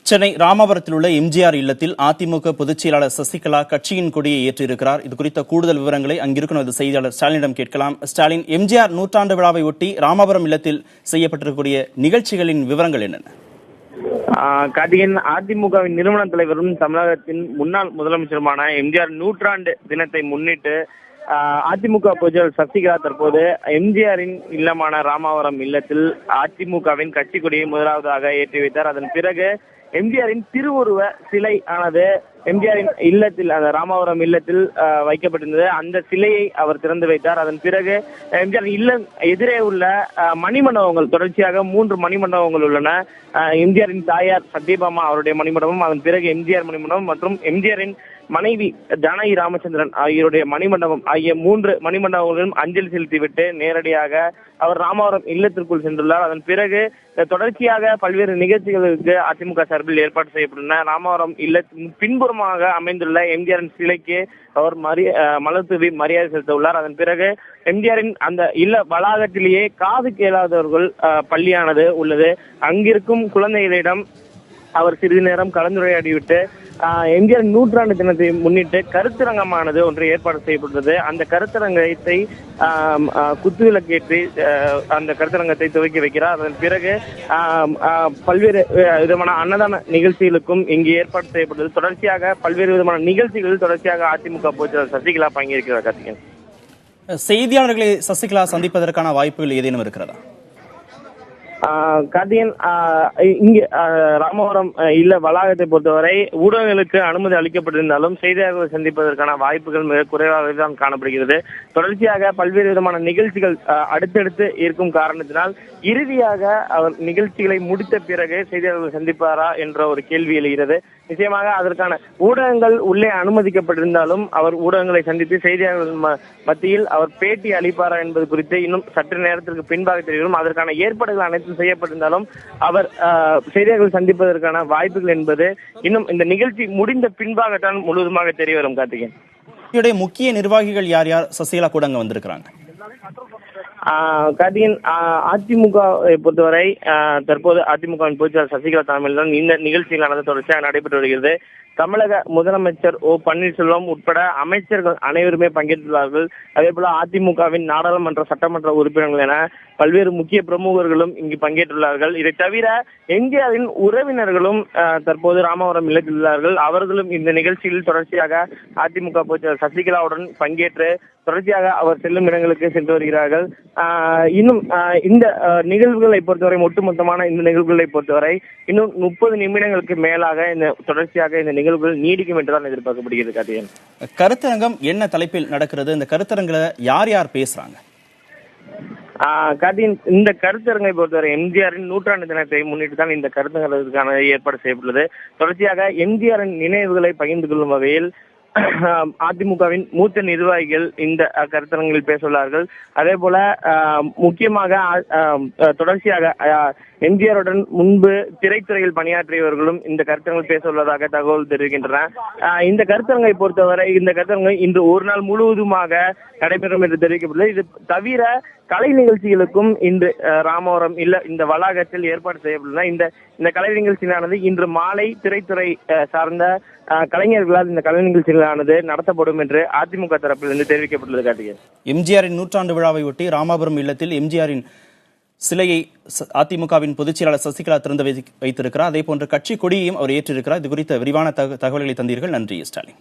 சென்னை ராமாபுரத்தில் உள்ள எம்ஜிஆர் இல்லத்தில் அதிமுக பொதுச் செயலாளர் சசிகலா கட்சியின் கொடியை ஏற்றிருக்கிறார். இது குறித்த கூடுதல் விவரங்களை அங்கிருக்கும் செய்தியாளர் ஸ்டாலினிடம் கேட்கலாம். ஸ்டாலின், எம்ஜிஆர் நூற்றாண்டு விழாவை ஒட்டி ராமாபுரம் இல்லத்தில் செய்யப்பட்டிருக்கக்கூடிய நிகழ்ச்சிகளின் விவரங்கள் என்னென்ன? கார்த்திகேயன், அதிமுகவின் நிறுவன தலைவரும் தமிழகத்தின் முன்னாள் முதலமைச்சருமான எம்ஜிஆர் நூற்றாண்டு தினத்தை முன்னிட்டு அதிமுக பொதுச்செயலாளர் சசிகலா தற்போது எம்ஜிஆரின் இல்லமான ராமாவரம் இல்லத்தில் அதிமுகவின் கட்சி கொடியை முதலாவதாக ஏற்றி வைத்தார். அதன் பிறகு எம்ஜிஆரின் திருவுருவ சிலை ஆனது எம்ஜிஆரின் இல்லத்தில், அந்த ராமாவரம் இல்லத்தில் வைக்கப்பட்டிருந்தது. அந்த சிலையை அவர் திறந்து வைத்தார். அதன் பிறகு எம்ஜிஆர் இல்லம் எதிரே உள்ள மணிமண்டபங்கள், தொடர்ச்சியாக 3 மணிமண்டபங்கள் உள்ளன. எம்ஜிஆரின் தாயார் சத்யபாமா அவருடைய மணிமண்டபம், அதன் பிறகு எம்ஜிஆர் மணிமண்டபம் மற்றும் எம்ஜிஆரின் மனைவி ஜானகி ராமச்சந்திரன் ஆகியோருடைய மணிமண்டபம் ஆகிய 3 மணிமண்டபங்களிலும் அஞ்சலி செலுத்திவிட்டு நேரடியாக அவர் ராமாவரம் இல்லத்திற்குள் சென்றுள்ளார். அதன் பிறகு தொடர்ச்சியாக பல்வேறு நிகழ்ச்சிகளுக்கு அதிமுக சார்பில் ஏற்பாடு செய்யப்பட்டுள்ளன. ராமாவரம் இல்லத்தின் பின்புறமாக அமைந்துள்ள எம்ஜிஆரின் சிலைக்கு அவர் மலர் தூவி மரியாதை செலுத்த உள்ளார். அதன் பிறகு எம்ஜிஆரின் அந்த இல்ல வளாகத்திலேயே காது கேளாதவர்கள் பள்ளியானது உள்ளது. அங்கிருக்கும் குழந்தைகளிடம் அவர் சிறிது நேரம் கலந்துரையாடிவிட்டு எம்ஜிஆர் நூற்றாண்டு தினத்தை முன்னிட்டு கருத்தரங்கமானது ஒன்று ஏற்பாடு செய்யப்பட்டது. அந்த கருத்தரங்கத்தை குத்துவிளக்கேற்றி அந்த கருத்தரங்கத்தை துவக்கி வைக்கிறார். அதன் பிறகு பல்வேறு விதமான அன்னதான நிகழ்ச்சிகளுக்கும் இங்கு ஏற்பாடு செய்யப்பட்டது. தொடர்ச்சியாக பல்வேறு விதமான நிகழ்ச்சிகளில் தொடர்ச்சியாக அதிமுக பொதுச்செயலாளர் சசிகலா பங்கேற்கிறார். கார்த்திகேயன், செய்தியாளர்களை சசிகலா சந்திப்பதற்கான வாய்ப்புகள் ஏதேனும் இருக்கிறதா? கார்த்திகேயன், இங்கு ராமவரம் இல்ல வளாகத்தை பொறுத்தவரை ஊடகங்களுக்கு அனுமதி அளிக்கப்பட்டிருந்தாலும் செய்தியாளர்களை சந்திப்பதற்கான வாய்ப்புகள் மிக குறைவாக தான் காணப்படுகிறது. தொடர்ச்சியாக பல்வேறு விதமான நிகழ்ச்சிகள் அடுத்தடுத்து இருக்கும் காரணத்தினால் இறுதியாக அவர் நிகழ்ச்சிகளை முடித்த பிறகு செய்தியாளர்களை சந்திப்பாரா என்ற ஒரு கேள்வி எழுகிறது. நிச்சயமாக அதற்கான ஊடகங்கள் உள்ளே அனுமதிக்கப்பட்டிருந்தாலும் அவர் ஊடகங்களை சந்தித்து செய்தியாளர்கள் மத்தியில் அவர் பேட்டி அளிப்பாரா என்பது குறித்து இன்னும் சற்று நேரத்திற்கு பின்பாக தெரியும். அதற்கான ஏற்பாடுகள் அனைத்தும் செய்யப்பட்டிருந்தாலும் அவர் செய்தியாளர்கள் சந்திப்பதற்கான வாய்ப்புகள் என்பது இன்னும் இந்த நிகழ்ச்சி முடிந்த பின்பாகத்தான் முழுவதுமாக தெரிய வரும். கார்த்திகேயன், முக்கிய நிர்வாகிகள் யார் யார் சசிகலா கூட அங்க வந்திருக்கிறாங்க? கார்த்திகேயன், அதிமுக பொறுத்தவரை தற்போது அதிமுகவின் பொதுச்செயலாளர் சசிகலா தலைமையில் தான் இந்த நிகழ்ச்சிகளானது தொடர்ச்சியாக நடைபெற்று வருகிறது. தமிழக முதலமைச்சர் ஓ பன்னீர்செல்வம் உட்பட அமைச்சர்கள் அனைவருமே பங்கேற்றுள்ளார்கள். அதே போல அதிமுகவின் நாடாளுமன்ற சட்டமன்ற உறுப்பினர்கள் என பல்வேறு முக்கிய பிரமுகர்களும் இங்கு பங்கேற்றுள்ளார்கள். இதை தவிர எம்ஜிஆரின் உறவினர்களும் தற்போது ராமவரம் இல்லத்தில் உள்ளார்கள். அவர்களும் இந்த நிகழ்ச்சியில் தொடர்ச்சியாக அதிமுக பொதுச்செயலாளர் சசிகலாவுடன் பங்கேற்று தொடர்ச்சியாக அவர் செல்லும் இடங்களுக்கு சென்று வருகிறார்கள். இன்னும் இந்த நிகழ்வுகளை பொறுத்தவரை, ஒட்டுமொத்தமான இந்த நிகழ்வுகளை பொறுத்தவரை இன்னும் 30 நிமிடங்களுக்கு மேலாக இந்த தொடர்ச்சியாக இந்த நிகழ்வுகள் நீடிக்கும் என்றுதான் எதிர்பார்க்கப்படுகிறது. கார்த்திகேயன், கருத்தரங்கம் என்ன தலைப்பில் நடக்கிறது? இந்த கருத்தரங்கில யார் யார் பேசுறாங்க? கார்த்திகேயன், இந்த கருத்தரங்கை பொறுத்தவரை எம்ஜிஆரின் நூற்றாண்டு தினத்தை முன்னிட்டு தான் இந்த கருத்தரங்குக்கான ஏற்பாடு செய்யப்பட்டுள்ளது. தொடர்ச்சியாக எம்ஜிஆரின் நினைவுகளை பகிர்ந்து கொள்ளும் வகையில் அதிமுகவின் மூத்த நிர்வாகிகள் இந்த கருத்தரங்கில் பேசுள்ளார்கள். அதே போல முக்கியமாக தொடர்ச்சியாக எம்ஜிஆருடன் முன்பு திரைத்துறையில் பணியாற்றியவர்களும் இந்த கருத்தரங்கில் பேச உள்ளதாக தகவல் தெரிவிக்கின்றன. இந்த கருத்தரங்கை பொறுத்தவரை இந்த கருத்தரங்கை இன்று ஒரு நாள் முழுவதுமாக நடைபெறும் என்று தெரிவிக்கப்பட்டுள்ளது. இது தவிர கலை நிகழ்ச்சிகளுக்கும் இன்று ராமவரம் இல்ல இந்த வளாகத்தில் ஏற்பாடு செய்யப்பட்டுள்ளன. இந்த கலை நிகழ்ச்சியானது இன்று மாலை திரைத்துறை சார்ந்த கலைஞர்களால் இந்த கலை நிகழ்ச்சிகளானது நடத்தப்படும் என்று அதிமுக தரப்பிலிருந்து தெரிவிக்கப்பட்டுள்ளது. கார்த்திகேயன், எம்ஜிஆரின் நூற்றாண்டு விழாவை ஒட்டி ராமாபுரம் இல்லத்தில் எம்ஜிஆரின் சிலையை அதிமுகவின் பொதுச் செயலாளர் சசிகலா திறந்து வைத்திருக்கிறார். அதே போன்ற கட்சி கொடியையும் அவர் ஏற்றிருக்கிறார். இது குறித்த விரிவான தகவல்களை தந்தீர்கள். நன்றி ஸ்டாலின்.